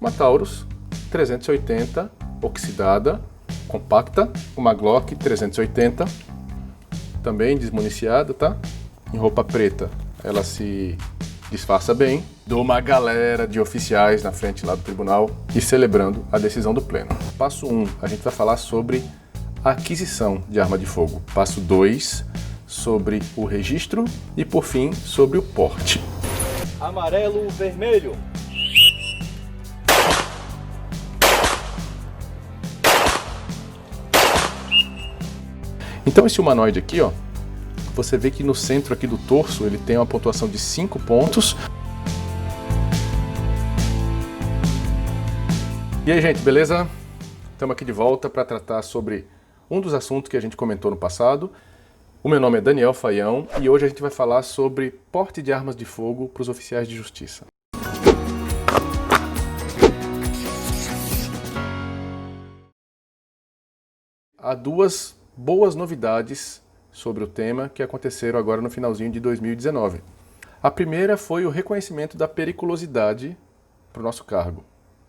uma Taurus 380 oxidada, compacta, uma Glock 380, também desmuniciada, tá? Em roupa preta, ela se disfarça bem. Dou uma galera de oficiais na frente lá do tribunal e celebrando a decisão do pleno. Passo 1, a gente vai falar sobre a aquisição de arma de fogo. Passo 2, sobre o registro e, por fim, sobre o porte. Amarelo, vermelho. Então esse humanoide aqui, ó, você vê que no centro aqui do torso ele tem uma pontuação de 5 pontos. E aí, gente, beleza? Estamos aqui de volta para tratar sobre um dos assuntos que a gente comentou no passado. O meu nome é Daniel Faião e hoje a gente vai falar sobre porte de armas de fogo para os oficiais de justiça. Há duas boas novidades sobre o tema que aconteceram agora no finalzinho de 2019. A primeira foi o reconhecimento da periculosidade para o nosso cargo.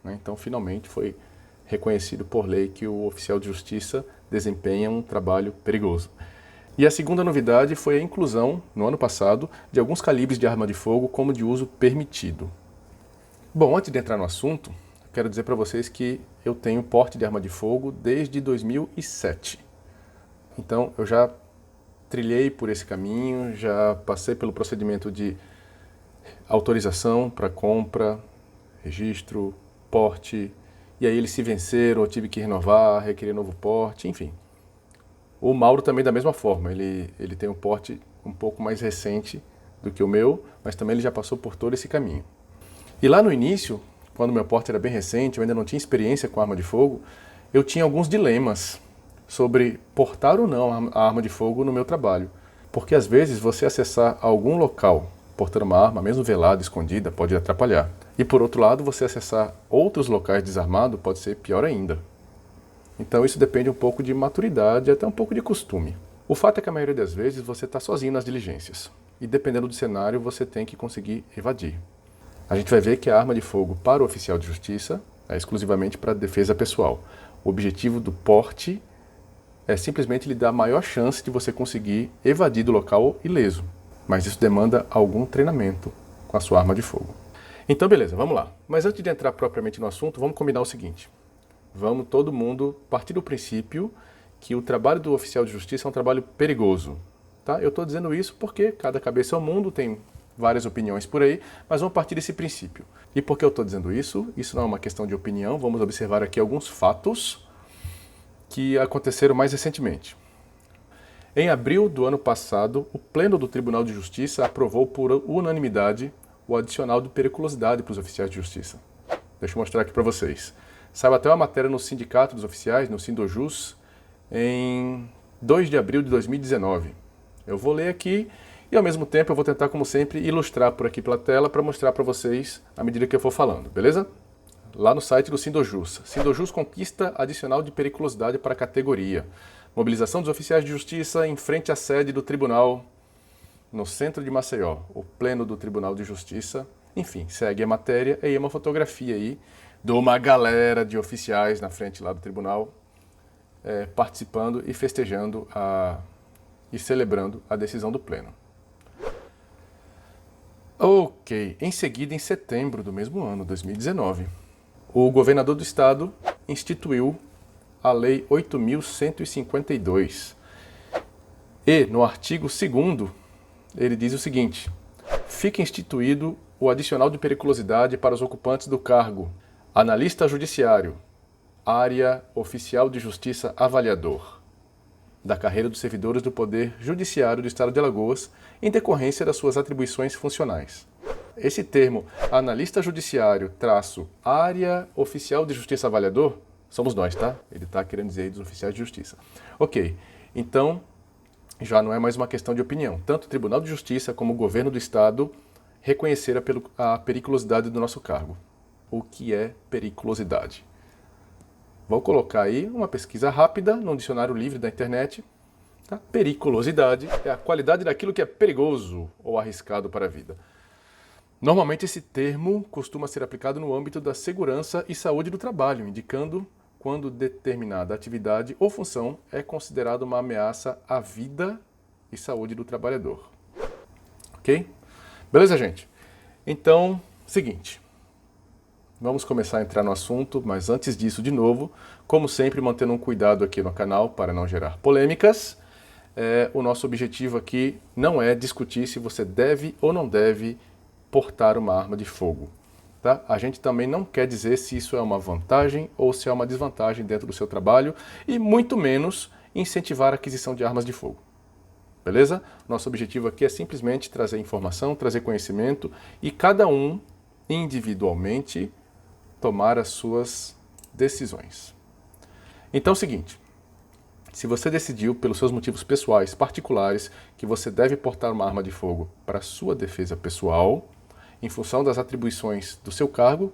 Então, finalmente foi reconhecido por lei que o oficial de justiça desempenha um trabalho perigoso. E a segunda novidade foi a inclusão, no ano passado, de alguns calibres de arma de fogo como de uso permitido. Bom, antes de entrar no assunto, quero dizer para vocês que eu tenho porte de arma de fogo desde 2007. Então, eu já trilhei por esse caminho, já passei pelo procedimento de autorização para compra, registro, porte, e aí eles se venceram, eu tive que renovar, requerer novo porte, enfim. O Mauro também da mesma forma, ele tem um porte um pouco mais recente do que o meu, mas também ele já passou por todo esse caminho. E lá no início, quando meu porte era bem recente, eu ainda não tinha experiência com arma de fogo, eu tinha alguns dilemas sobre portar ou não a arma de fogo no meu trabalho. Porque às vezes você acessar algum local portando uma arma, mesmo velada, escondida, pode atrapalhar. E por outro lado, você acessar outros locais desarmado pode ser pior ainda. Então isso depende um pouco de maturidade e até um pouco de costume. O fato é que a maioria das vezes você está sozinho nas diligências. E dependendo do cenário, você tem que conseguir evadir. A gente vai ver que a arma de fogo para o oficial de justiça é exclusivamente para defesa pessoal. O objetivo do porte é simplesmente lhe dar a maior chance de você conseguir evadir do local ileso. Mas isso demanda algum treinamento com a sua arma de fogo. Então beleza, vamos lá. Mas antes de entrar propriamente no assunto, vamos combinar o seguinte. Vamos todo mundo partir do princípio que o trabalho do oficial de justiça é um trabalho perigoso. Tá? Eu estou dizendo isso porque cada cabeça é um mundo, tem várias opiniões por aí, mas vamos partir desse princípio. E por que eu estou dizendo isso? Isso não é uma questão de opinião, vamos observar aqui alguns fatos que aconteceram mais recentemente. Em abril do ano passado, o Pleno do Tribunal de Justiça aprovou por unanimidade o adicional de periculosidade para os oficiais de justiça. Deixa eu mostrar aqui para vocês. Saiu até uma matéria no Sindicato dos Oficiais, no Sindojus, em 2 de abril de 2019. Eu vou ler aqui e, ao mesmo tempo, eu vou tentar, como sempre, ilustrar por aqui pela tela para mostrar para vocês à medida que eu for falando, beleza? Lá no site do Sindojus. Sindojus conquista adicional de periculosidade para a categoria. Mobilização dos oficiais de justiça em frente à sede do tribunal no centro de Maceió. O Pleno do Tribunal de Justiça. Enfim, segue a matéria e uma fotografia aí de uma galera de oficiais na frente lá do tribunal participando e festejando e celebrando a decisão do Pleno. Ok, em seguida, em setembro do mesmo ano, 2019, o governador do estado instituiu a Lei 8.152. E, no artigo 2º, ele diz o seguinte: fica instituído o adicional de periculosidade para os ocupantes do cargo analista judiciário, área oficial de justiça avaliador, da carreira dos servidores do Poder Judiciário do Estado de Alagoas, em decorrência das suas atribuições funcionais. Esse termo, analista judiciário, área oficial de justiça avaliador, somos nós, tá? Ele está querendo dizer aí dos oficiais de justiça. Ok, então já não é mais uma questão de opinião. Tanto o Tribunal de Justiça como o governo do Estado reconheceram a periculosidade do nosso cargo. O que é periculosidade? Vou colocar aí uma pesquisa rápida no dicionário livre da internet. Tá? Periculosidade é a qualidade daquilo que é perigoso ou arriscado para a vida. Normalmente esse termo costuma ser aplicado no âmbito da segurança e saúde do trabalho, indicando quando determinada atividade ou função é considerada uma ameaça à vida e saúde do trabalhador. Ok? Beleza, gente? Então, seguinte. Vamos começar a entrar no assunto, mas antes disso, de novo, como sempre, mantendo um cuidado aqui no canal para não gerar polêmicas. O nosso objetivo aqui não é discutir se você deve ou não deve portar uma arma de fogo. Tá? A gente também não quer dizer se isso é uma vantagem ou se é uma desvantagem dentro do seu trabalho e muito menos incentivar a aquisição de armas de fogo. Beleza? Nosso objetivo aqui é simplesmente trazer informação, trazer conhecimento e cada um, individualmente, tomar as suas decisões. Então é o seguinte, se você decidiu pelos seus motivos pessoais, particulares, que você deve portar uma arma de fogo para sua defesa pessoal, em função das atribuições do seu cargo,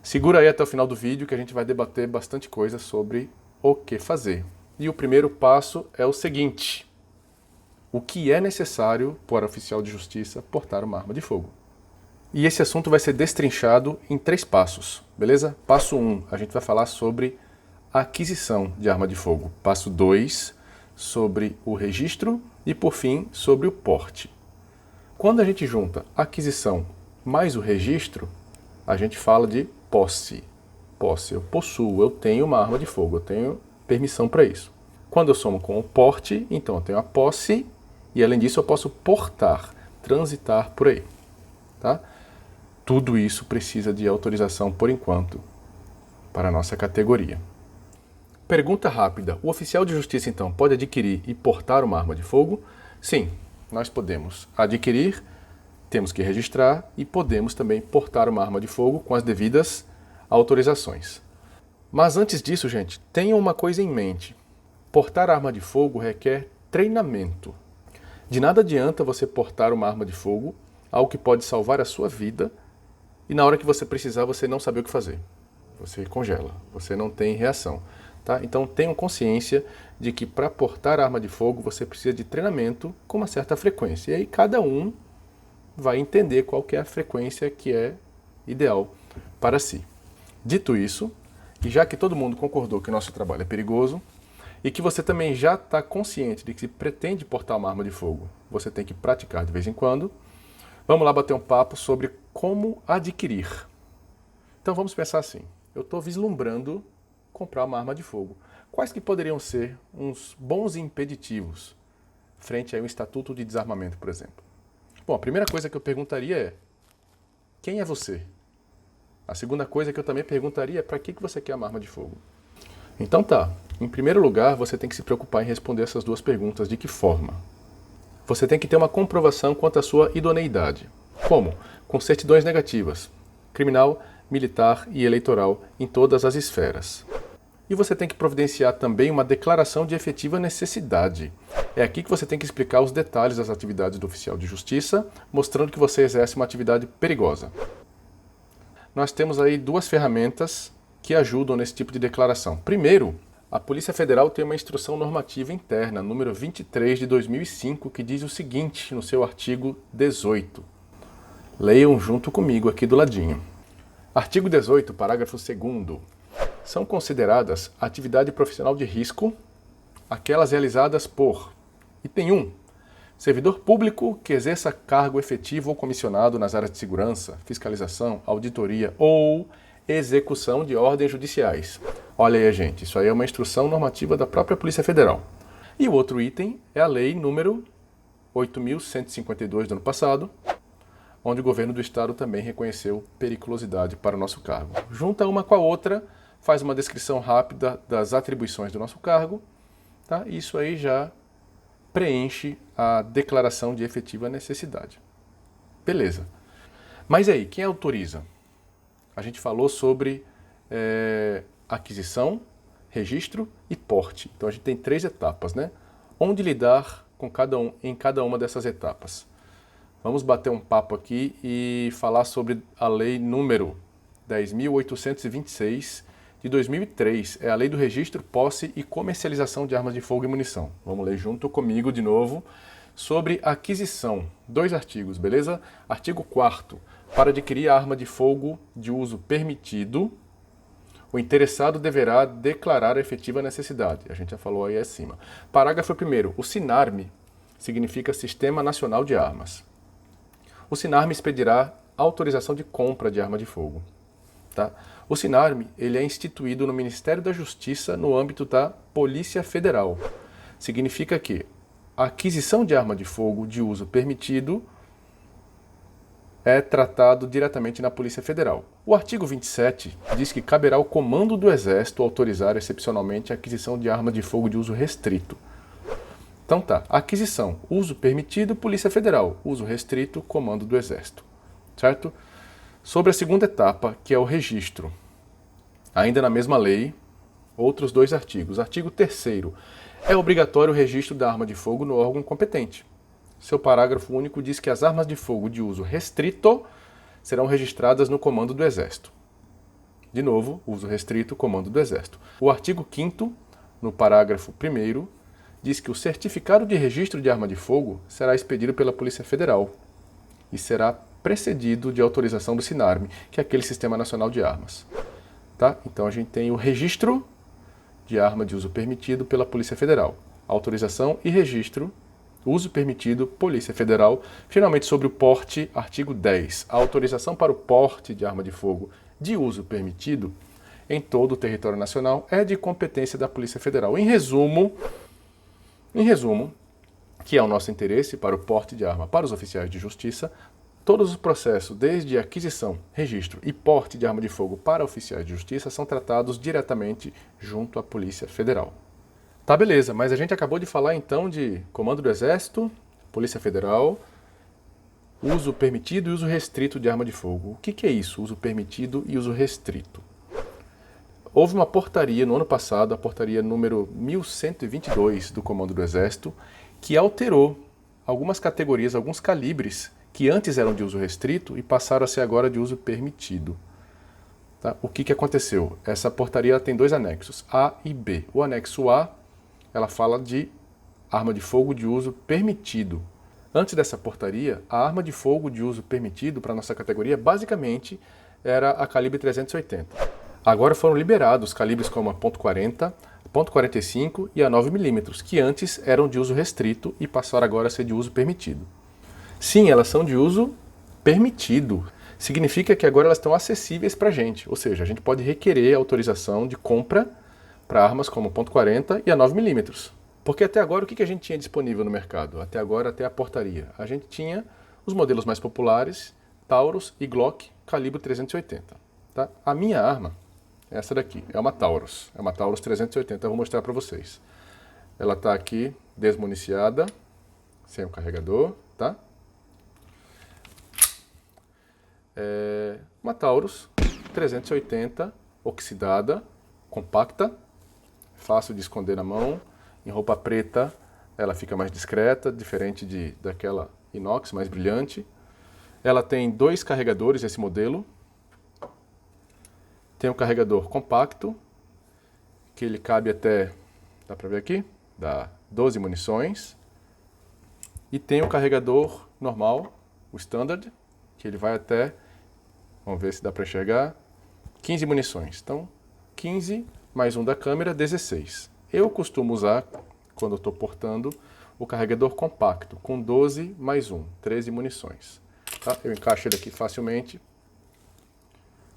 segura aí até o final do vídeo que a gente vai debater bastante coisa sobre o que fazer. E o primeiro passo é o seguinte: o que é necessário para o oficial de justiça portar uma arma de fogo? E esse assunto vai ser destrinchado em 3 passos, beleza? Passo 1, a gente vai falar sobre a aquisição de arma de fogo. Passo 2, sobre o registro e, por fim, sobre o porte. Quando a gente junta a aquisição mais o registro, a gente fala de posse. Posse, eu possuo, eu tenho uma arma de fogo, eu tenho permissão para isso. Quando eu somo com o porte, então eu tenho a posse e, além disso, eu posso portar, transitar por aí. Tá? Tudo isso precisa de autorização, por enquanto, para a nossa categoria. Pergunta rápida. O oficial de justiça, então, pode adquirir e portar uma arma de fogo? Sim, nós podemos adquirir, temos que registrar e podemos também portar uma arma de fogo com as devidas autorizações. Mas antes disso, gente, tenham uma coisa em mente. Portar arma de fogo requer treinamento. De nada adianta você portar uma arma de fogo, algo que pode salvar a sua vida, e na hora que você precisar você não saber o que fazer. Você congela, você não tem reação. Tá? Então tenham consciência de que para portar arma de fogo você precisa de treinamento com uma certa frequência. E aí cada um vai entender qual que é a frequência que é ideal para si. Dito isso, e já que todo mundo concordou que o nosso trabalho é perigoso, e que você também já está consciente de que se pretende portar uma arma de fogo, você tem que praticar de vez em quando, vamos lá bater um papo sobre como adquirir. Então vamos pensar assim, eu estou vislumbrando comprar uma arma de fogo. Quais que poderiam ser uns bons impeditivos frente ao Estatuto de Desarmamento, por exemplo? Bom, a primeira coisa que eu perguntaria é: quem é você? A segunda coisa que eu também perguntaria é: para que você quer uma arma de fogo? Então tá, em primeiro lugar você tem que se preocupar em responder essas 2 perguntas. De que forma? Você tem que ter uma comprovação quanto à sua idoneidade. Como? Com certidões negativas, criminal, militar e eleitoral em todas as esferas. E você tem que providenciar também uma declaração de efetiva necessidade. É aqui que você tem que explicar os detalhes das atividades do oficial de justiça, mostrando que você exerce uma atividade perigosa. Nós temos aí 2 ferramentas que ajudam nesse tipo de declaração. Primeiro, a Polícia Federal tem uma instrução normativa interna, número 23 de 2005, que diz o seguinte no seu artigo 18. Leiam junto comigo aqui do ladinho. Artigo 18, parágrafo 2º. São consideradas atividade profissional de risco aquelas realizadas por: item 1. Servidor público que exerça cargo efetivo ou comissionado nas áreas de segurança, fiscalização, auditoria ou execução de ordens judiciais. Olha aí, gente, isso aí é uma instrução normativa da própria Polícia Federal. E o outro item é a lei número 8.152 do ano passado, onde o governo do estado também reconheceu periculosidade para o nosso cargo. Junta uma com a outra, faz uma descrição rápida das atribuições do nosso cargo, tá? Isso aí já preenche a declaração de efetiva necessidade. Beleza. Mas aí, quem autoriza? A gente falou sobre aquisição, registro e porte. Então a gente tem 3 etapas, né? Onde lidar com em cada uma dessas etapas? Vamos bater um papo aqui e falar sobre a lei número 10.826 de 2003. É a lei do registro, posse e comercialização de armas de fogo e munição. Vamos ler junto comigo de novo sobre aquisição. 2 artigos, beleza? Artigo 4º. Para adquirir a arma de fogo de uso permitido, o interessado deverá declarar a efetiva necessidade. A gente já falou aí acima. Parágrafo 1º. O SINARME significa Sistema Nacional de Armas. O SINARME expedirá autorização de compra de arma de fogo. Tá? O SINARME ele é instituído no Ministério da Justiça no âmbito da Polícia Federal. Significa que a aquisição de arma de fogo de uso permitido é tratado diretamente na Polícia Federal. O artigo 27 diz que caberá ao Comando do Exército autorizar excepcionalmente a aquisição de arma de fogo de uso restrito. Então tá, aquisição, uso permitido, Polícia Federal, uso restrito, Comando do Exército, certo? Sobre a segunda etapa, que é o registro, ainda na mesma lei, outros 2 artigos. Artigo 3º, é obrigatório o registro da arma de fogo no órgão competente. Seu parágrafo único diz que as armas de fogo de uso restrito serão registradas no Comando do Exército. De novo, uso restrito, Comando do Exército. O artigo 5º, no parágrafo 1º, diz que o certificado de registro de arma de fogo será expedido pela Polícia Federal e será precedido de autorização do SINARME, que é aquele Sistema Nacional de Armas. Tá? Então a gente tem o registro de arma de uso permitido pela Polícia Federal, autorização e registro, uso permitido, Polícia Federal. Finalmente, sobre o porte, artigo 10. A autorização para o porte de arma de fogo de uso permitido em todo o território nacional é de competência da Polícia Federal. Em resumo, que é o nosso interesse para o porte de arma para os oficiais de justiça, todos os processos, desde aquisição, registro e porte de arma de fogo para oficiais de justiça, são tratados diretamente junto à Polícia Federal. Tá, beleza, mas a gente acabou de falar então de Comando do Exército, Polícia Federal, uso permitido e uso restrito de arma de fogo. O que é isso, uso permitido e uso restrito? Houve uma portaria no ano passado, a portaria número 1122 do Comando do Exército, que alterou algumas categorias, alguns calibres que antes eram de uso restrito e passaram a ser agora de uso permitido. Tá? O que aconteceu? Essa portaria tem 2 anexos, A e B. O anexo A, ela fala de arma de fogo de uso permitido. Antes dessa portaria, a arma de fogo de uso permitido para a nossa categoria, basicamente, era a calibre 380. Agora foram liberados calibres como a .40, .45 e a 9mm, que antes eram de uso restrito e passaram agora a ser de uso permitido. Sim, elas são de uso permitido. Significa que agora elas estão acessíveis para a gente, ou seja, a gente pode requerer autorização de compra para armas como .40 e a 9mm. Porque até agora o que a gente tinha disponível no mercado? Até agora, até a portaria. A gente tinha os modelos mais populares, Taurus e Glock, calibre 380. Tá? A minha arma, essa daqui, é uma Taurus 380, eu vou mostrar para vocês. Ela está aqui desmuniciada, sem o carregador, tá? É uma Taurus 380, oxidada, compacta, fácil de esconder na mão. Em roupa preta ela fica mais discreta, diferente daquela inox mais brilhante. Ela tem 2 carregadores, esse modelo. Tem um carregador compacto, que ele cabe até, dá para ver aqui, dá 12 munições. E tem o carregador normal, o standard, que ele vai até, vamos ver se dá para enxergar, 15 munições. Então, 15 mais um da câmera, 16. Eu costumo usar, quando eu estou portando, o carregador compacto, com 12 mais 1, 13 munições. Tá? Eu encaixo ele aqui facilmente.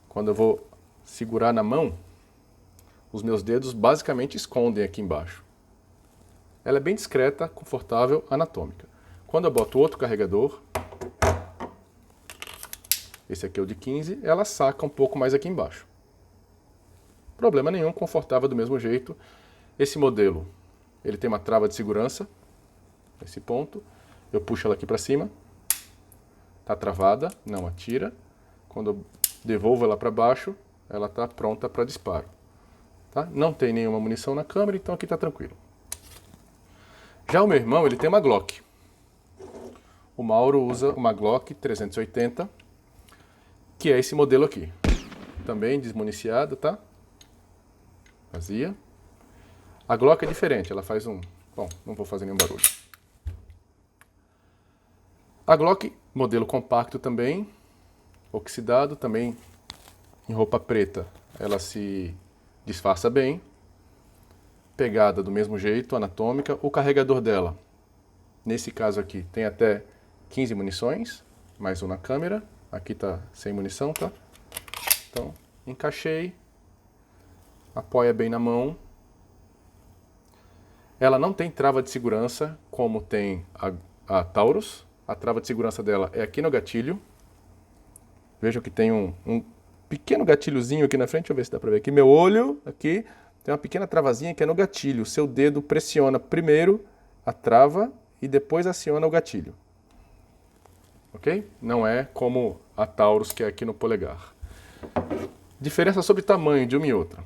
Quando eu vou segurar na mão, os meus dedos basicamente escondem aqui embaixo. Ela é bem discreta, confortável, anatômica. Quando eu boto outro carregador, esse aqui é o de 15, ela saca um pouco mais aqui embaixo. Problema nenhum, confortável do mesmo jeito. Esse modelo, ele tem uma trava de segurança, nesse ponto. Eu puxo ela aqui para cima, está travada, não atira. Quando eu devolvo ela para baixo, ela está pronta para disparo. Tá? Não tem nenhuma munição na câmera, então aqui está tranquilo. Já o meu irmão, ele tem uma Glock. O Mauro usa uma Glock 380, que é esse modelo aqui. Também desmuniciada, tá? Vazia. A Glock é diferente, ela faz um... Bom, não vou fazer nenhum barulho. A Glock, modelo compacto também, oxidado, também em roupa preta ela se disfarça bem. Pegada do mesmo jeito, anatômica. O carregador dela, nesse caso aqui, tem até 15 munições, mais um na câmera. Aqui tá sem munição, tá? Então, encaixei. Apoia bem na mão. Ela não tem trava de segurança, como tem a Taurus. A trava de segurança dela é aqui no gatilho. Vejam que tem um pequeno gatilhozinho aqui na frente. Deixa eu ver se dá pra ver aqui. Meu olho, aqui, tem uma pequena travazinha que é no gatilho. O seu dedo pressiona primeiro a trava e depois aciona o gatilho. Ok? Não é como a Taurus, que é aqui no polegar. Diferença sobre tamanho de uma e outra.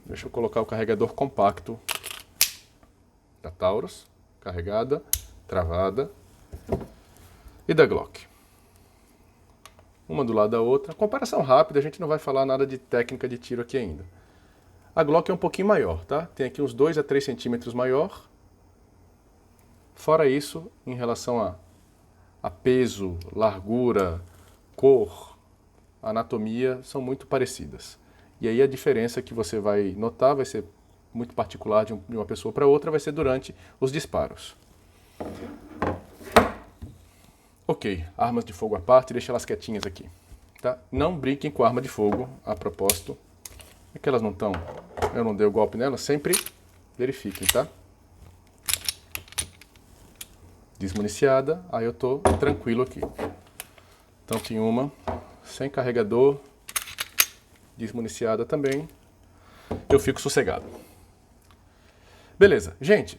Deixa eu colocar o carregador compacto da Taurus, carregada, travada, e da Glock. Uma do lado da outra. Comparação rápida, a gente não vai falar nada de técnica de tiro aqui ainda. A Glock é um pouquinho maior, tá? Tem aqui uns 2 a 3 centímetros maior. Fora isso, em relação a peso, largura, cor, anatomia, são muito parecidas. E aí a diferença que você vai notar vai ser muito particular de uma pessoa para outra, vai ser durante os disparos. Ok, armas de fogo à parte, deixa elas quietinhas aqui. Tá? Não brinquem com arma de fogo, a propósito. É que elas não estão, eu não dei o golpe nelas, sempre verifiquem, tá? Desmuniciada, aí eu tô tranquilo aqui. Então tem uma sem carregador, desmuniciada também, eu fico sossegado. Beleza, gente,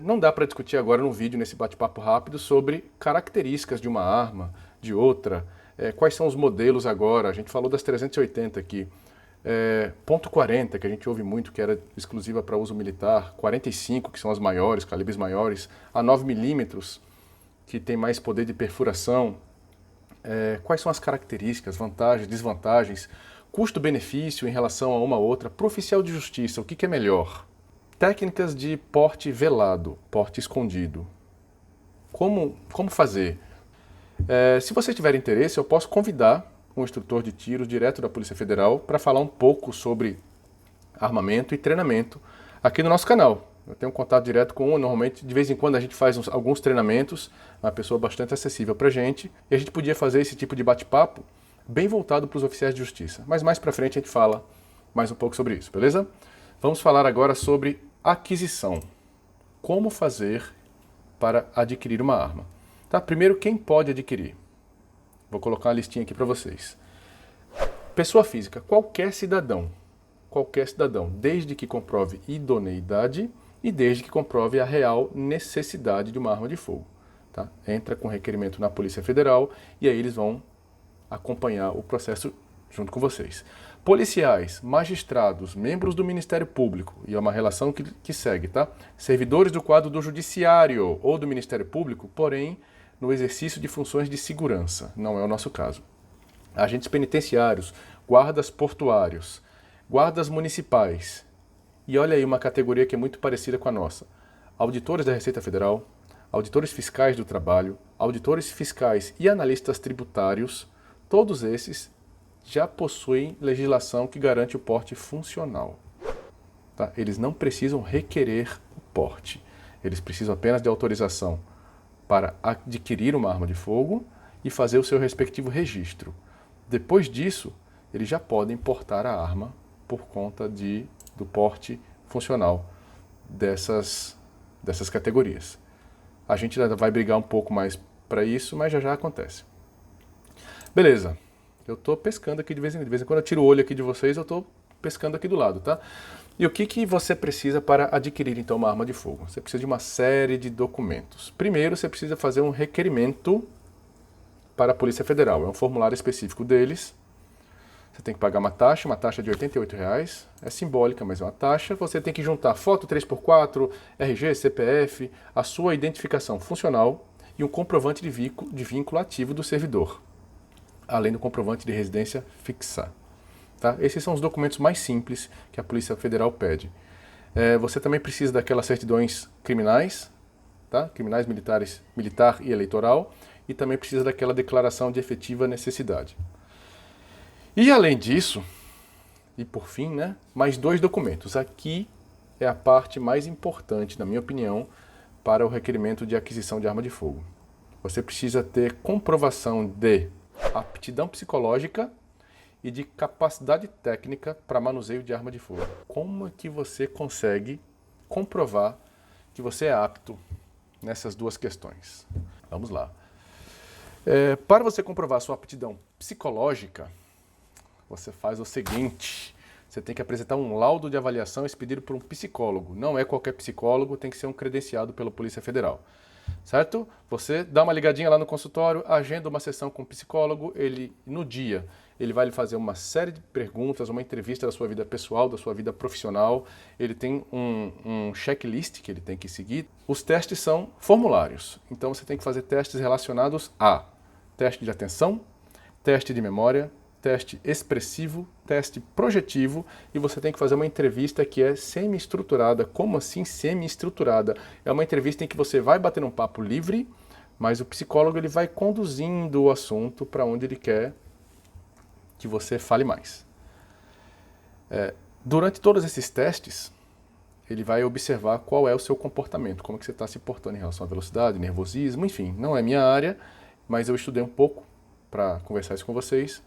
não dá para discutir agora no vídeo, nesse bate-papo rápido, sobre características de uma arma, de outra, quais são os modelos agora. A gente falou das 380 aqui, .40, que a gente ouve muito, que era exclusiva para uso militar, 45, que são as maiores, calibres maiores, a 9mm, que tem mais poder de perfuração. Quais são as características, vantagens, desvantagens, custo-benefício em relação a uma outra, para o oficial de justiça, o que é melhor? Técnicas de porte velado, porte escondido. Como fazer? Se você tiver interesse, eu posso convidar um instrutor de tiro direto da Polícia Federal para falar um pouco sobre armamento e treinamento aqui no nosso canal. Eu tenho um contato direto com um, normalmente, de vez em quando a gente faz alguns treinamentos, uma pessoa bastante acessível para a gente, e a gente podia fazer esse tipo de bate-papo bem voltado para os oficiais de justiça. Mas mais para frente a gente fala mais um pouco sobre isso, beleza? Vamos falar agora sobre aquisição. Como fazer para adquirir uma arma? Tá? Primeiro, quem pode adquirir? Vou colocar uma listinha aqui para vocês. Pessoa física, qualquer cidadão, desde que comprove idoneidade e desde que comprove a real necessidade de uma arma de fogo. Tá? Entra com requerimento na Polícia Federal e aí eles vão acompanhar o processo junto com vocês. Policiais, magistrados, membros do Ministério Público, e é uma relação que segue, tá? Servidores do quadro do Judiciário ou do Ministério Público, porém, no exercício de funções de segurança, não é o nosso caso. Agentes penitenciários, guardas portuários, guardas municipais, e olha aí uma categoria que é muito parecida com a nossa. Auditores da Receita Federal, auditores fiscais do trabalho, auditores fiscais e analistas tributários, todos esses já possuem legislação que garante o porte funcional. Tá? Eles não precisam requerer o porte. Eles precisam apenas de autorização para adquirir uma arma de fogo e fazer o seu respectivo registro. Depois disso, eles já podem portar a arma por conta do porte funcional dessas categorias. A gente ainda vai brigar um pouco mais para isso, mas já acontece. Beleza. Eu estou pescando aqui de vez em quando. Eu tiro o olho aqui de vocês, eu estou pescando aqui do lado, tá? E o que você precisa para adquirir, então, uma arma de fogo? Você precisa de uma série de documentos. Primeiro, você precisa fazer um requerimento para a Polícia Federal. É um formulário específico deles. Você tem que pagar uma taxa de R$ 88,00. É simbólica, mas é uma taxa. Você tem que juntar foto 3x4, RG, CPF, a sua identificação funcional e um comprovante de vínculo ativo do servidor, além do comprovante de residência fixa. Tá? Esses são os documentos mais simples que a Polícia Federal pede. Você também precisa daquelas certidões criminais, tá? Criminais, militar e eleitoral, e também precisa daquela declaração de efetiva necessidade. E além disso, e por fim, né, mais 2 documentos. Aqui é a parte mais importante, na minha opinião, para o requerimento de aquisição de arma de fogo. Você precisa ter comprovação de aptidão psicológica e de capacidade técnica para manuseio de arma de fogo. Como é que você consegue comprovar que você é apto nessas 2 questões? Vamos lá. Para você comprovar sua aptidão psicológica, você faz o seguinte: você tem que apresentar um laudo de avaliação expedido por um psicólogo. Não é qualquer psicólogo, tem que ser um credenciado pela Polícia Federal. Certo? Você dá uma ligadinha lá no consultório, agenda uma sessão com o psicólogo, no dia, ele vai lhe fazer uma série de perguntas, uma entrevista da sua vida pessoal, da sua vida profissional, ele tem um checklist que ele tem que seguir. Os testes são formulários, então você tem que fazer testes relacionados a teste de atenção, teste de memória, teste expressivo, teste projetivo, e você tem que fazer uma entrevista que é semi-estruturada. Como assim semi-estruturada? É uma entrevista em que você vai bater um papo livre, mas o psicólogo ele vai conduzindo o assunto para onde ele quer que você fale mais. Durante todos esses testes, ele vai observar qual é o seu comportamento, como que você está se portando em relação à velocidade, nervosismo, enfim. Não é minha área, mas eu estudei um pouco para conversar isso com vocês.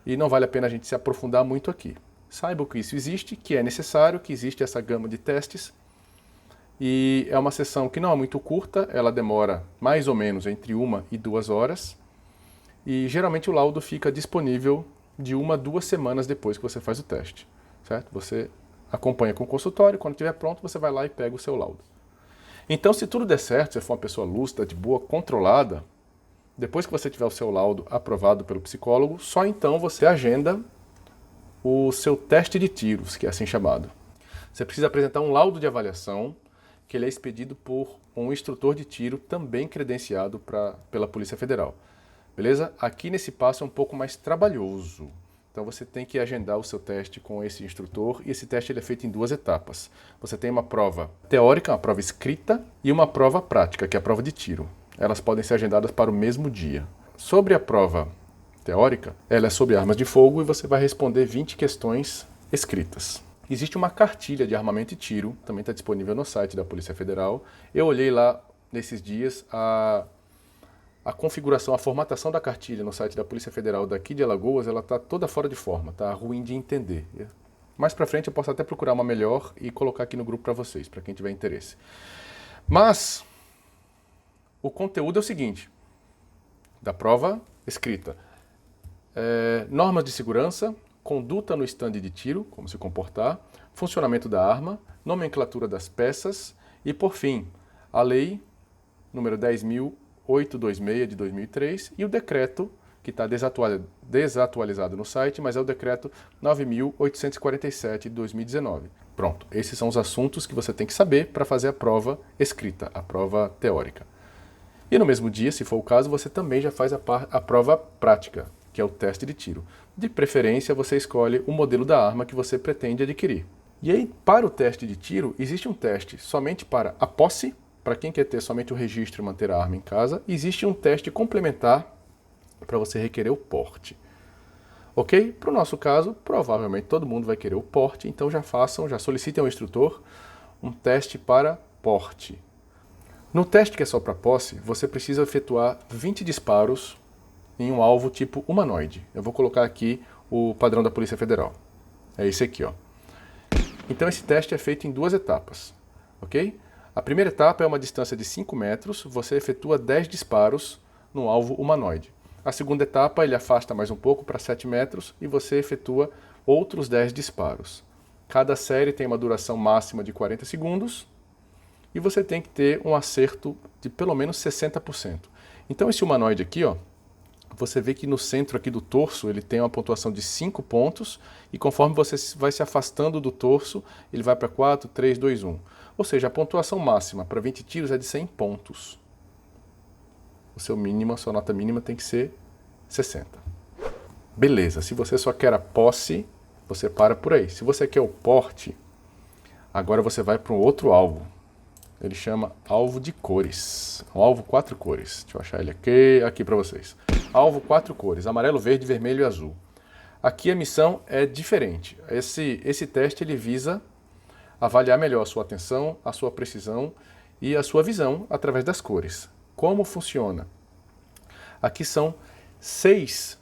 E não vale a pena a gente se aprofundar muito aqui. Saiba que isso existe, que é necessário, que existe essa gama de testes. E é uma sessão que não é muito curta, ela demora mais ou menos entre 1 e 2 horas. E geralmente o laudo fica disponível de 1 a 2 semanas depois que você faz o teste. Certo? Você acompanha com o consultório, quando estiver pronto você vai lá e pega o seu laudo. Então, se tudo der certo, se for uma pessoa lúcida, de boa, controlada, depois que você tiver o seu laudo aprovado pelo psicólogo, só então você agenda o seu teste de tiros, que é assim chamado. Você precisa apresentar um laudo de avaliação, que ele é expedido por um instrutor de tiro também credenciado pela Polícia Federal. Beleza? Aqui nesse passo é um pouco mais trabalhoso. Então você tem que agendar o seu teste com esse instrutor, e esse teste ele é feito em 2 etapas. Você tem uma prova teórica, uma prova escrita, e uma prova prática, que é a prova de tiro. Elas podem ser agendadas para o mesmo dia. Sobre a prova teórica, ela é sobre armas de fogo e você vai responder 20 questões escritas. Existe uma cartilha de armamento e tiro, também está disponível no site da Polícia Federal. Eu olhei lá nesses dias a configuração, a formatação da cartilha no site da Polícia Federal daqui de Alagoas, ela está toda fora de forma, está ruim de entender. Mais para frente eu posso até procurar uma melhor e colocar aqui no grupo para vocês, para quem tiver interesse. Mas o conteúdo é o seguinte, da prova escrita. Normas de segurança, conduta no estande de tiro, como se comportar, funcionamento da arma, nomenclatura das peças e, por fim, a lei número 10.826 de 2003 e o decreto, que está desatualizado no site, mas é o decreto 9.847 de 2019. Pronto, esses são os assuntos que você tem que saber para fazer a prova escrita, a prova teórica. E no mesmo dia, se for o caso, você também já faz a prova prática, que é o teste de tiro. De preferência, você escolhe o modelo da arma que você pretende adquirir. E aí, para o teste de tiro, existe um teste somente para a posse, para quem quer ter somente o registro e manter a arma em casa. Existe um teste complementar para você requerer o porte. Ok? Para o nosso caso, provavelmente todo mundo vai querer o porte, então já solicitem ao instrutor um teste para porte. No teste que é só para posse, você precisa efetuar 20 disparos em um alvo tipo humanoide. Eu vou colocar aqui o padrão da Polícia Federal. É esse aqui, ó. Então esse teste é feito em 2 etapas, ok? A primeira etapa é uma distância de 5 metros, você efetua 10 disparos no alvo humanoide. A segunda etapa ele afasta mais um pouco para 7 metros e você efetua outros 10 disparos. Cada série tem uma duração máxima de 40 segundos e você tem que ter um acerto de pelo menos 60%. Então esse humanoide aqui, ó, você vê que no centro aqui do torso ele tem uma pontuação de 5 pontos e conforme você vai se afastando do torso, ele vai para 4, 3, 2, 1. Ou seja, a pontuação máxima para 20 tiros é de 100 pontos. O seu mínimo, a sua nota mínima tem que ser 60. Beleza, se você só quer a posse, você para por aí. Se você quer o porte, agora você vai para um outro alvo. Ele chama alvo de cores. Um alvo 4 cores. Deixa eu achar ele aqui para vocês. Alvo 4 cores, amarelo, verde, vermelho e azul. Aqui a missão é diferente. Esse teste ele visa avaliar melhor a sua atenção, a sua precisão e a sua visão através das cores. Como funciona? Aqui são 6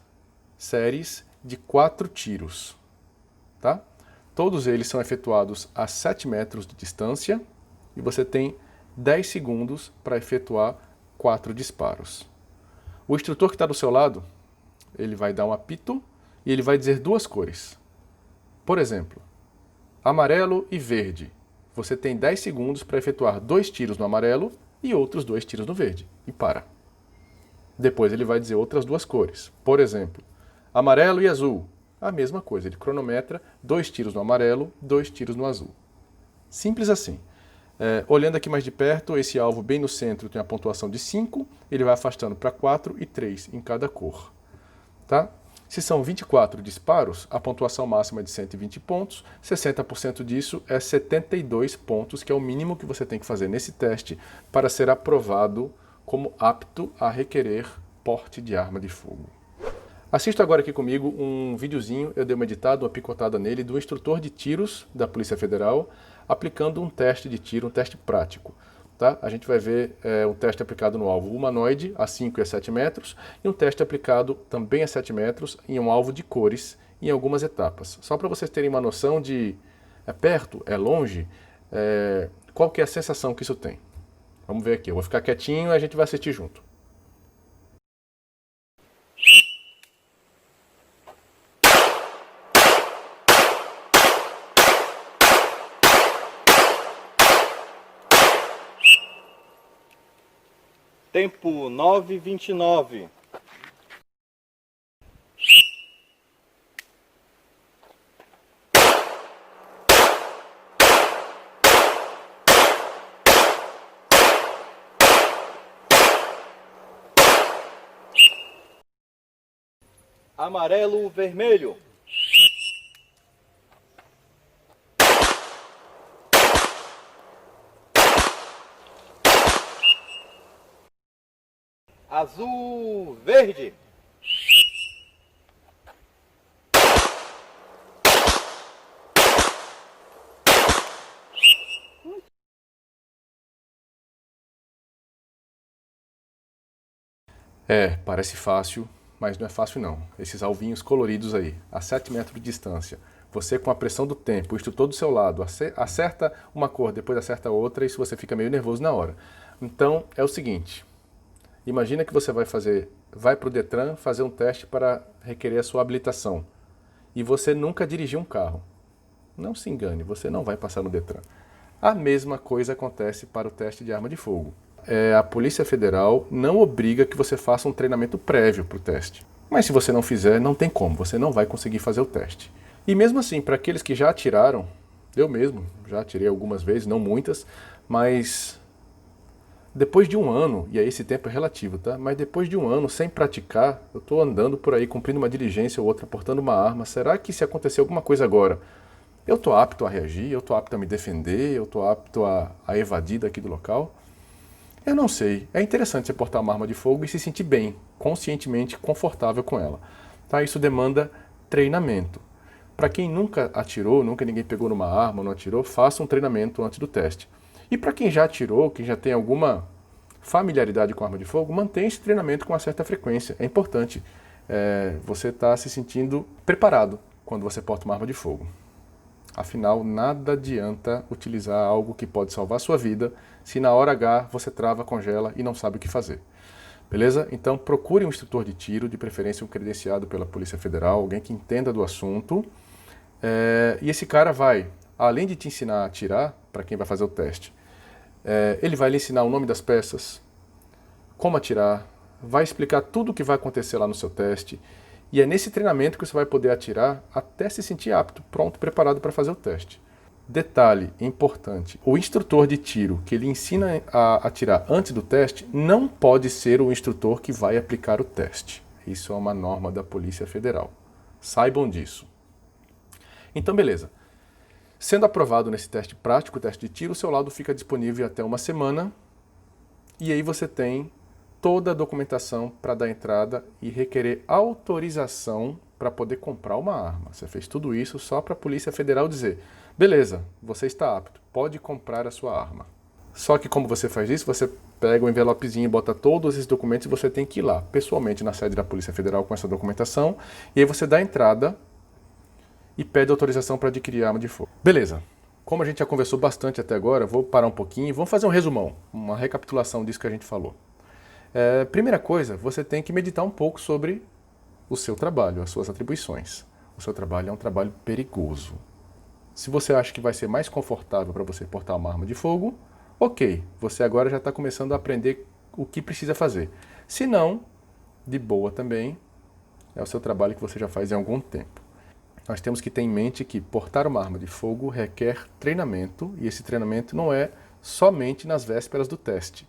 séries de 4 tiros. Tá? Todos eles são efetuados a 7 metros de distância e você tem 10 segundos para efetuar 4 disparos. O instrutor que está do seu lado, ele vai dar um apito e ele vai dizer 2 cores. Por exemplo, amarelo e verde. Você tem 10 segundos para efetuar 2 tiros no amarelo e outros 2 tiros no verde. E para. Depois ele vai dizer outras 2 cores. Por exemplo, amarelo e azul. A mesma coisa, ele cronometra 2 tiros no amarelo, 2 tiros no azul. Simples assim. Olhando aqui mais de perto, esse alvo bem no centro tem a pontuação de 5, ele vai afastando para 4 e 3 em cada cor. Tá? Se são 24 disparos, a pontuação máxima é de 120 pontos, 60% disso é 72 pontos, que é o mínimo que você tem que fazer nesse teste para ser aprovado como apto a requerer porte de arma de fogo. Assista agora aqui comigo um videozinho, eu dei uma editada, uma picotada nele, do instrutor de tiros da Polícia Federal, aplicando um teste de tiro, um teste prático. Tá? A gente vai ver um teste aplicado no alvo humanoide, a 5 e a 7 metros, e um teste aplicado também a 7 metros, em um alvo de cores, em algumas etapas. Só para vocês terem uma noção de é perto, é longe, qual que é a sensação que isso tem. Vamos ver aqui, eu vou ficar quietinho e a gente vai assistir junto. Tempo 9:29. Amarelo, vermelho. Azul, verde. Parece fácil, mas não é fácil não. Esses alvinhos coloridos aí, a 7 metros de distância, você com a pressão do tempo, o instrutor do seu lado, acerta uma cor, depois acerta outra, e você fica meio nervoso na hora. Então, é o seguinte, imagina que você vai para o Detran fazer um teste para requerer a sua habilitação, e você nunca dirigiu um carro. Não se engane, você não vai passar no Detran. A mesma coisa acontece para o teste de arma de fogo. A Polícia Federal não obriga que você faça um treinamento prévio para o teste. Mas se você não fizer, não tem como, você não vai conseguir fazer o teste. E mesmo assim, para aqueles que já atiraram, eu mesmo já atirei algumas vezes, não muitas, mas depois de um ano, e aí esse tempo é relativo, tá? Mas depois de um ano sem praticar, eu estou andando por aí cumprindo uma diligência ou outra, portando uma arma, será que se acontecer alguma coisa agora, eu estou apto a reagir, eu estou apto a me defender, eu estou apto a evadir daqui do local? Eu não sei. É interessante você portar uma arma de fogo e se sentir bem, conscientemente confortável com ela. Tá? Isso demanda treinamento. Para quem nunca atirou, nunca ninguém pegou numa arma, não atirou, faça um treinamento antes do teste. E para quem já atirou, quem já tem alguma familiaridade com arma de fogo, mantenha esse treinamento com uma certa frequência. É importante você estar se sentindo preparado quando você porta uma arma de fogo. Afinal, nada adianta utilizar algo que pode salvar a sua vida se na hora H você trava, congela e não sabe o que fazer. Beleza? Então procure um instrutor de tiro, de preferência um credenciado pela Polícia Federal, alguém que entenda do assunto. E esse cara vai, além de te ensinar a atirar, para quem vai fazer o teste, ele vai lhe ensinar o nome das peças, como atirar, vai explicar tudo o que vai acontecer lá no seu teste. E é nesse treinamento que você vai poder atirar até se sentir apto, pronto, preparado para fazer o teste. Detalhe importante, o instrutor de tiro que ele ensina a atirar antes do teste não pode ser o instrutor que vai aplicar o teste. Isso é uma norma da Polícia Federal. Saibam disso. Então, beleza. Sendo aprovado nesse teste prático, o teste de tiro, o seu laudo fica disponível até uma semana. E aí você tem toda a documentação para dar entrada e requerer autorização para poder comprar uma arma. Você fez tudo isso só para a Polícia Federal dizer: beleza, você está apto, pode comprar a sua arma. Só que como você faz isso, você pega o envelopezinho e bota todos esses documentos e você tem que ir lá, pessoalmente, na sede da Polícia Federal com essa documentação, e aí você dá a entrada e pede autorização para adquirir arma de fogo. Beleza. Como a gente já conversou bastante até agora, vou parar um pouquinho e vamos fazer um resumão, uma recapitulação disso que a gente falou. Primeira coisa, você tem que meditar um pouco sobre o seu trabalho, as suas atribuições. O seu trabalho é um trabalho perigoso. Se você acha que vai ser mais confortável para você portar uma arma de fogo, ok, você agora já está começando a aprender o que precisa fazer. Se não, de boa também, é o seu trabalho que você já faz há algum tempo. Nós temos que ter em mente que portar uma arma de fogo requer treinamento, e esse treinamento não é somente nas vésperas do teste.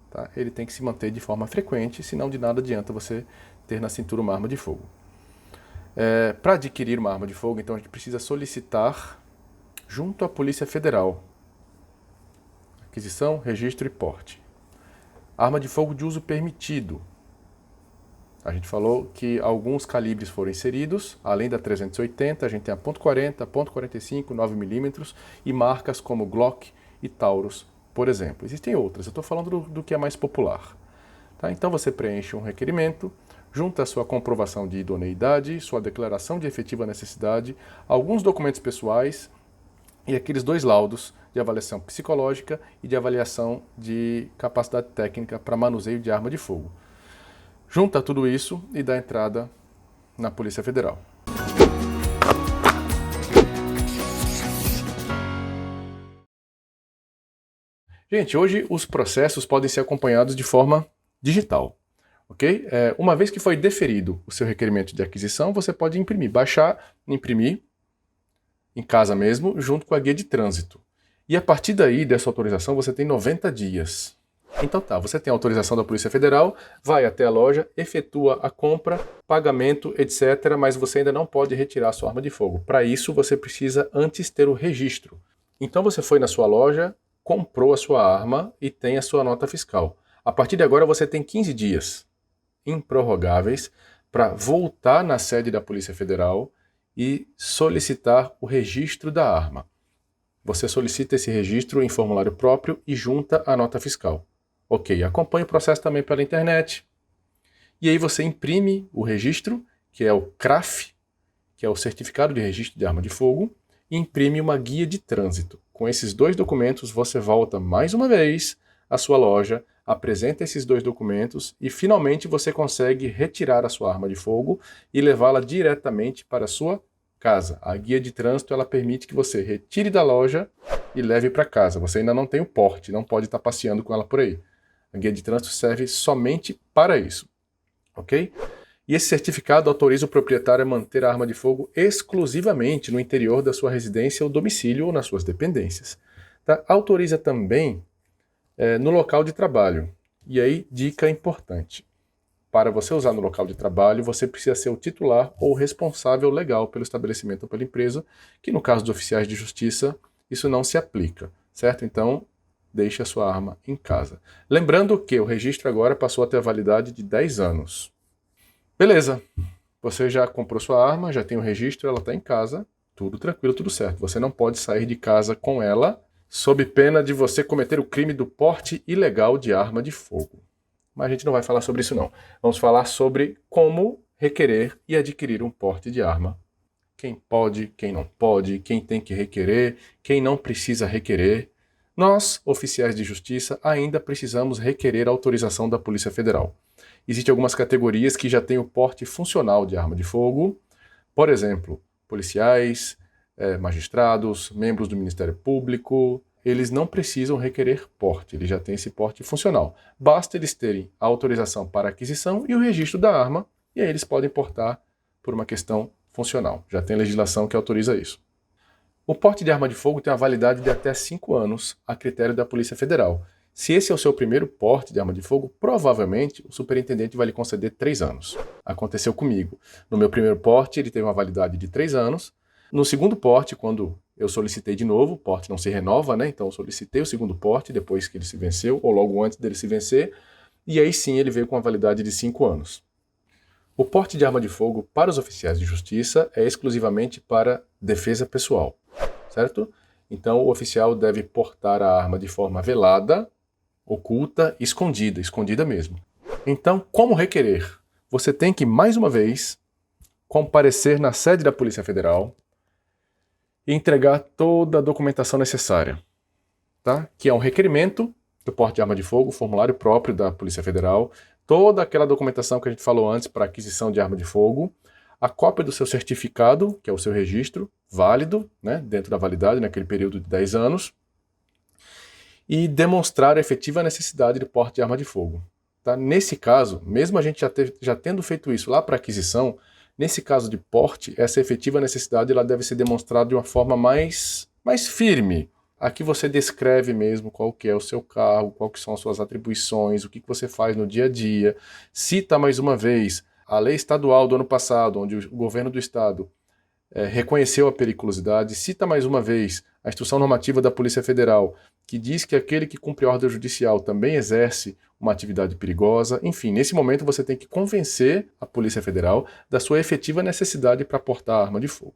Tá? Ele tem que se manter de forma frequente, senão de nada adianta você ter na cintura uma arma de fogo. Para adquirir uma arma de fogo, então a gente precisa solicitar junto à Polícia Federal aquisição, registro e porte. Arma de fogo de uso permitido. A gente falou que alguns calibres foram inseridos, além da 380, a gente tem a .40, .45, 9mm e marcas como Glock e Taurus, por exemplo. Existem outras, eu estou falando do que é mais popular. Tá? Então você preenche um requerimento, junta a sua comprovação de idoneidade, sua declaração de efetiva necessidade, alguns documentos pessoais e aqueles 2 laudos de avaliação psicológica e de avaliação de capacidade técnica para manuseio de arma de fogo. Junta tudo isso e dá entrada na Polícia Federal. Gente, hoje os processos podem ser acompanhados de forma digital, ok? Uma vez que foi deferido o seu requerimento de aquisição, você pode imprimir, baixar, imprimir em casa mesmo, junto com a guia de trânsito. E a partir daí, dessa autorização, você tem 90 dias. Então tá, você tem a autorização da Polícia Federal, vai até a loja, efetua a compra, pagamento, etc., mas você ainda não pode retirar a sua arma de fogo. Para isso, você precisa antes ter o registro. Então você foi na sua loja, comprou a sua arma e tem a sua nota fiscal. A partir de agora, você tem 15 dias improrrogáveis para voltar na sede da Polícia Federal e solicitar o registro da arma. Você solicita esse registro em formulário próprio e junta a nota fiscal. Ok, acompanhe o processo também pela internet. E aí você imprime o registro, que é o CRAF, que é o Certificado de Registro de Arma de Fogo, e imprime uma guia de trânsito. Com esses 2 documentos, você volta mais uma vez à sua loja, apresenta esses 2 documentos e finalmente você consegue retirar a sua arma de fogo e levá-la diretamente para a sua casa. A guia de trânsito ela permite que você retire da loja e leve para casa. Você ainda não tem o porte, não pode estar passeando com ela por aí. A guia de trânsito serve somente para isso, ok? E esse certificado autoriza o proprietário a manter a arma de fogo exclusivamente no interior da sua residência ou domicílio ou nas suas dependências. Tá? Autoriza também no local de trabalho. E aí, dica importante. Para você usar no local de trabalho, você precisa ser o titular ou responsável legal pelo estabelecimento ou pela empresa, que no caso dos oficiais de justiça, isso não se aplica, certo? Então, deixe a sua arma em casa. Lembrando que o registro agora passou a ter a validade de 10 anos. Beleza, você já comprou sua arma, já tem o registro, ela está em casa, tudo tranquilo, tudo certo. Você não pode sair de casa com ela, sob pena de você cometer o crime do porte ilegal de arma de fogo. Mas a gente não vai falar sobre isso não. Vamos falar sobre como requerer e adquirir um porte de arma. Quem pode, quem não pode, quem tem que requerer, quem não precisa requerer. Nós, oficiais de justiça, ainda precisamos requerer a autorização da Polícia Federal. Existem algumas categorias que já têm o porte funcional de arma de fogo. Por exemplo, policiais, magistrados, membros do Ministério Público. Eles não precisam requerer porte, eles já têm esse porte funcional. Basta eles terem a autorização para aquisição e o registro da arma, e aí eles podem portar por uma questão funcional. Já tem legislação que autoriza isso. O porte de arma de fogo tem uma validade de até 5 anos, a critério da Polícia Federal. Se esse é o seu primeiro porte de arma de fogo, provavelmente o superintendente vai lhe conceder 3 anos. Aconteceu comigo. No meu primeiro porte, ele teve uma validade de 3 anos. No segundo porte, quando eu solicitei de novo, o porte não se renova, né? Então eu solicitei o segundo porte depois que ele se venceu, ou logo antes dele se vencer, e aí sim ele veio com a validade de 5 anos. O porte de arma de fogo para os oficiais de justiça é exclusivamente para defesa pessoal, certo? Então, o oficial deve portar a arma de forma velada, oculta, escondida mesmo. Então, como requerer? Você tem que, mais uma vez, comparecer na sede da Polícia Federal e entregar toda a documentação necessária, tá? Que é um requerimento do porte de arma de fogo, formulário próprio da Polícia Federal, toda aquela documentação que a gente falou antes para aquisição de arma de fogo, a cópia do seu certificado, que é o seu registro, válido, né, dentro da validade, naquele período de 10 anos, e demonstrar a efetiva necessidade de porte de arma de fogo. Tá? Nesse caso, mesmo a gente já tendo feito isso lá para aquisição, nesse caso de porte, essa efetiva necessidade ela deve ser demonstrada de uma forma mais firme. Aqui você descreve mesmo qual que é o seu cargo, qual que são as suas atribuições, o que você faz no dia a dia. Cita mais uma vez a lei estadual do ano passado, onde o governo do estado reconheceu a periculosidade. Cita mais uma vez a instrução normativa da Polícia Federal, que diz que aquele que cumpre ordem judicial também exerce uma atividade perigosa. Enfim, nesse momento você tem que convencer a Polícia Federal da sua efetiva necessidade para portar arma de fogo.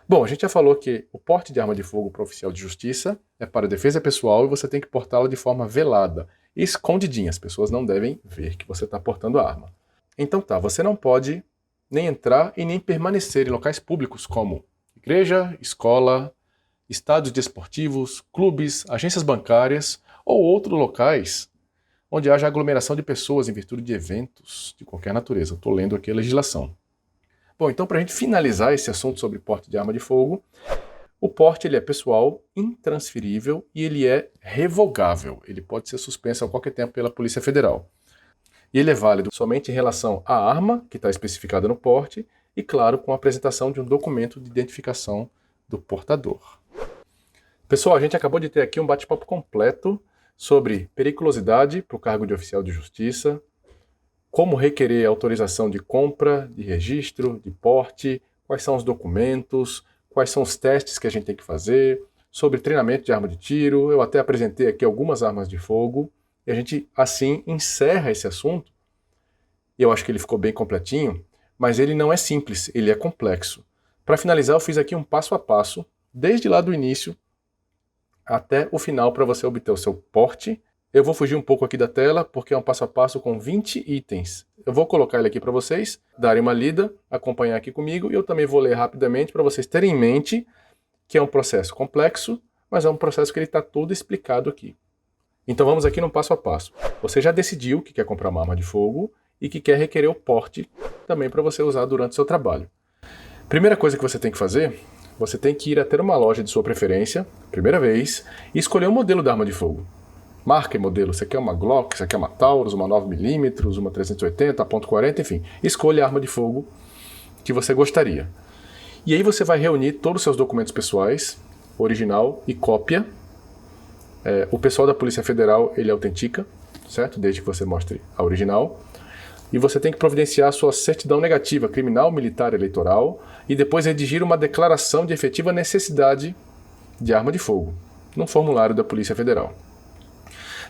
Bom, a gente já falou que o porte de arma de fogo para oficial de justiça é para defesa pessoal e você tem que portá-la de forma velada, escondidinha. As pessoas não devem ver que você está portando a arma. Então tá, você não pode nem entrar e nem permanecer em locais públicos como igreja, escola, estádios desportivos, clubes, agências bancárias ou outros locais onde haja aglomeração de pessoas em virtude de eventos de qualquer natureza. Estou lendo aqui a legislação. Bom, então para a gente finalizar esse assunto sobre porte de arma de fogo, o porte ele é pessoal, intransferível e ele é revogável. Ele pode ser suspenso a qualquer tempo pela Polícia Federal. E ele é válido somente em relação à arma, que está especificada no porte, e claro, com a apresentação de um documento de identificação do portador. Pessoal, a gente acabou de ter aqui um bate-papo completo sobre periculosidade para o cargo de oficial de justiça, como requerer autorização de compra, de registro, de porte, quais são os documentos, quais são os testes que a gente tem que fazer, sobre treinamento de arma de tiro. Eu até apresentei aqui algumas armas de fogo e a gente assim encerra esse assunto. E eu acho que ele ficou bem completinho, mas ele não é simples, ele é complexo. Para finalizar, eu fiz aqui um passo a passo, desde lá do início até o final para você obter o seu porte. Eu vou fugir um pouco aqui da tela, porque é um passo a passo com 20 itens. Eu vou colocar ele aqui para vocês, darem uma lida, acompanhar aqui comigo, e eu também vou ler rapidamente para vocês terem em mente que é um processo complexo, mas é um processo que ele está todo explicado aqui. Então vamos aqui no passo a passo. Você já decidiu que quer comprar uma arma de fogo e que quer requerer o porte também para você usar durante o seu trabalho. Primeira coisa que você tem que fazer, você tem que ir até uma loja de sua preferência, primeira vez, e escolher um modelo da arma de fogo. Marca e modelo, você quer uma Glock, você quer uma Taurus, uma 9mm, uma 380, a .40, enfim. Escolha a arma de fogo que você gostaria. E aí você vai reunir todos os seus documentos pessoais, original e cópia. O pessoal da Polícia Federal, ele autentica, certo? Desde que você mostre a original. E você tem que providenciar a sua certidão negativa, criminal, militar, eleitoral, e depois redigir uma declaração de efetiva necessidade de arma de fogo, num formulário da Polícia Federal.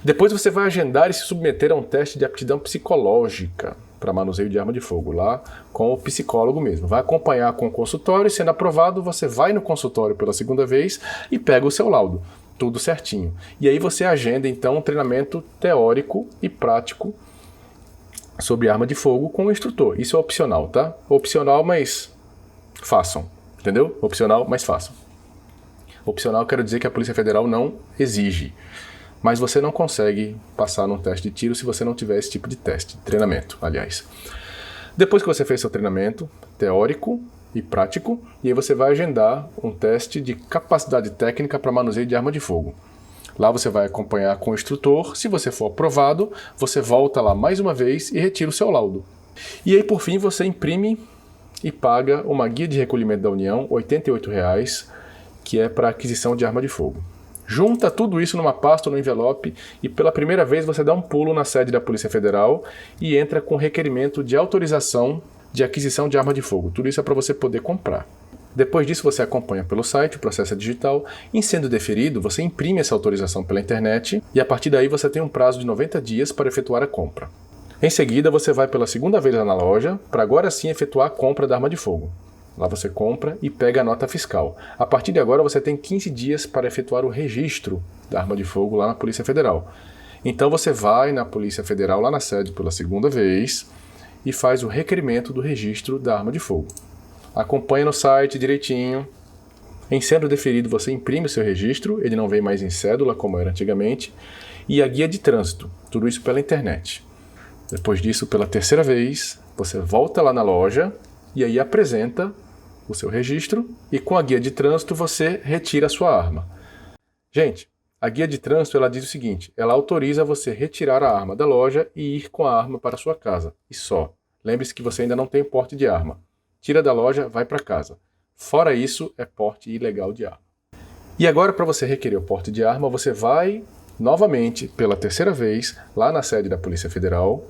Depois você vai agendar e se submeter a um teste de aptidão psicológica para manuseio de arma de fogo, lá com o psicólogo mesmo. Vai acompanhar com o consultório, sendo aprovado, você vai no consultório pela segunda vez e pega o seu laudo, tudo certinho. E aí você agenda então um treinamento teórico e prático sobre arma de fogo com o instrutor. Isso é opcional, tá? Opcional, mas façam, entendeu? Opcional, mas façam. Opcional quero dizer que a Polícia Federal não exige. Mas você não consegue passar num teste de tiro se você não tiver esse tipo de teste, treinamento, aliás. Depois que você fez seu treinamento teórico e prático, e aí você vai agendar um teste de capacidade técnica para manuseio de arma de fogo. Lá você vai acompanhar com o instrutor. Se você for aprovado, você volta lá mais uma vez e retira o seu laudo. E aí, por fim, você imprime e paga uma guia de recolhimento da União, R$ 88,00, que é para aquisição de arma de fogo. Junta tudo isso numa pasta ou no envelope e pela primeira vez você dá um pulo na sede da Polícia Federal e entra com requerimento de autorização de aquisição de arma de fogo. Tudo isso é para você poder comprar. Depois disso você acompanha pelo site, o processo é digital. Em sendo deferido, você imprime essa autorização pela internet e a partir daí você tem um prazo de 90 dias para efetuar a compra. Em seguida, você vai pela segunda vez lá na loja, para agora sim efetuar a compra da arma de fogo. Lá você compra e pega a nota fiscal. A partir de agora, você tem 15 dias para efetuar o registro da arma de fogo lá na Polícia Federal. Então você vai na Polícia Federal, lá na sede, pela segunda vez, e faz o requerimento do registro da arma de fogo. Acompanha no site direitinho. Em sendo deferido, você imprime o seu registro, ele não vem mais em cédula, como era antigamente, e a guia de trânsito, tudo isso pela internet. Depois disso, pela terceira vez, você volta lá na loja e aí apresenta o seu registro e com a guia de trânsito você retira a sua arma. Gente, a guia de trânsito ela diz o seguinte, ela autoriza você retirar a arma da loja e ir com a arma para a sua casa, e só. Lembre-se que você ainda não tem porte de arma. Tira da loja, vai para casa. Fora isso, é porte ilegal de arma. E agora, para você requerer o porte de arma, você vai novamente, pela terceira vez, lá na sede da Polícia Federal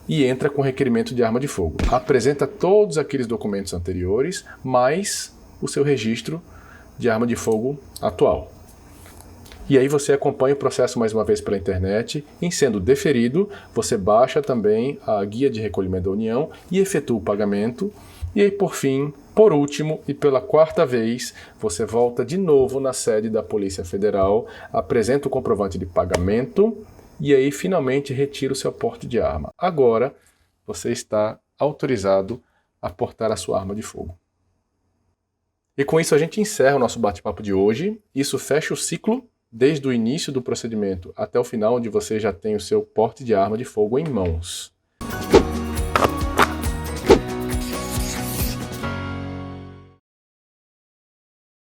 e entra com requerimento de arma de fogo. Apresenta todos aqueles documentos anteriores, mais o seu registro de arma de fogo atual. E aí você acompanha o processo mais uma vez pela internet. Em sendo deferido, você baixa também a guia de recolhimento da União e efetua o pagamento. E aí, por fim, por último e pela quarta vez, você volta de novo na sede da Polícia Federal, apresenta o comprovante de pagamento e aí finalmente retira o seu porte de arma. Agora, você está autorizado a portar a sua arma de fogo. E com isso a gente encerra o nosso bate-papo de hoje. Isso fecha o ciclo desde o início do procedimento até o final, onde você já tem o seu porte de arma de fogo em mãos.